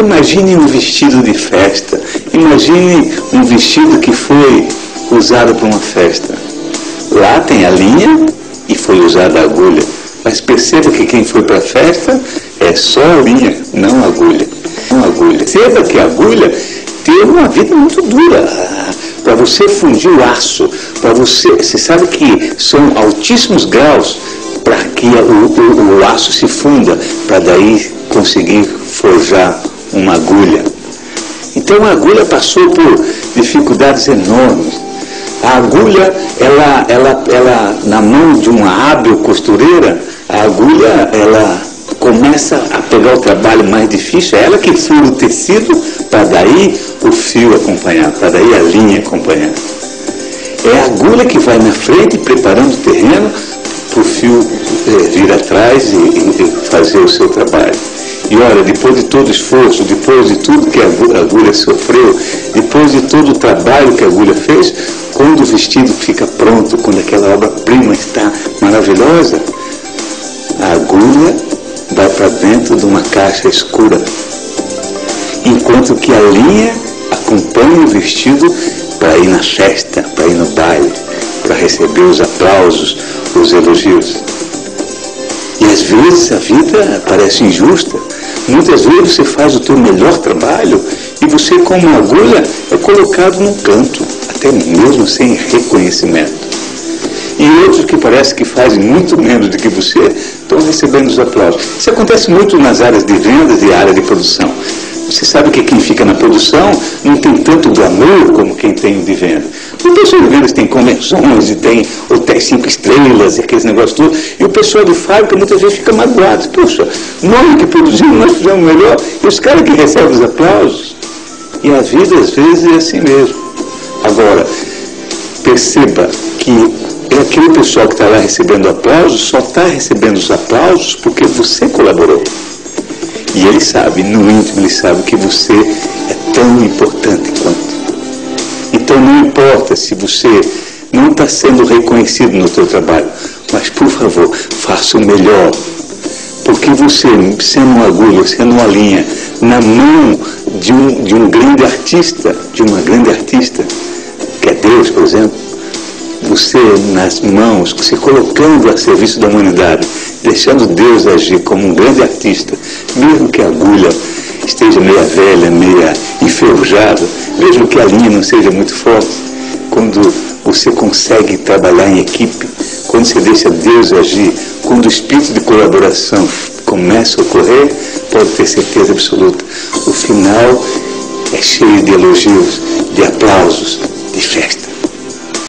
Imagine um vestido de festa, imagine um vestido que foi usado para uma festa. Lá tem a linha e foi usada a agulha, mas perceba que quem foi para a festa é só a linha, não a agulha. Não a agulha. Perceba que a agulha teve uma vida muito dura. Para você fundir o aço, você sabe que são altíssimos graus para que o aço se funda, para daí conseguir forjar uma agulha. Então a agulha passou por dificuldades enormes. A agulha, ela na mão de uma hábil costureira, a agulha, ela começa a pegar o trabalho mais difícil, é ela que fura o tecido, para daí o fio acompanhar, para daí a linha acompanhar. É a agulha que vai na frente, preparando o terreno, para o fio vir atrás e fazer o seu trabalho. E olha, depois de todo o esforço, depois de tudo que a agulha sofreu, depois de todo o trabalho que a agulha fez, quando o vestido fica pronto, quando aquela obra-prima está maravilhosa, a agulha vai para dentro de uma caixa escura, enquanto que a linha acompanha o vestido para ir na festa, para ir no baile, para receber os aplausos, os elogios. E às vezes a vida parece injusta. Muitas vezes você faz o teu melhor trabalho e você, com uma agulha, é colocado num canto, até mesmo sem reconhecimento. E outros que parece que fazem muito menos do que você estão recebendo os aplausos. Isso acontece muito nas áreas de vendas e área de produção. Você sabe que quem fica na produção não tem tanto glamour como quem tem de venda. O pessoal de vendas tem convenções e tem hotéis 5 estrelas e aqueles negócios todos. E o pessoal de fábrica muitas vezes fica magoado. Poxa, nós que produzimos, nós fizemos melhor. E os caras que recebem os aplausos. E a vida às vezes é assim mesmo. Agora, perceba que aquele pessoal que está lá recebendo aplausos só está recebendo os aplausos porque você colaborou. E ele sabe, no íntimo ele sabe que você é tão importante quanto. Então não importa se você não está sendo reconhecido no seu trabalho, mas por favor, faça o melhor. Porque você, sendo uma agulha, sendo uma linha, na mão de um grande artista, de uma grande artista, que é Deus, por exemplo, você nas mãos, se colocando a serviço da humanidade, deixando Deus agir como um grande artista, mesmo que a agulha esteja meia velha, meia enferrujada, mesmo que a linha não seja muito forte, quando você consegue trabalhar em equipe, quando você deixa Deus agir, quando o espírito de colaboração começa a ocorrer, pode ter certeza absoluta, o final é cheio de elogios, de aplausos,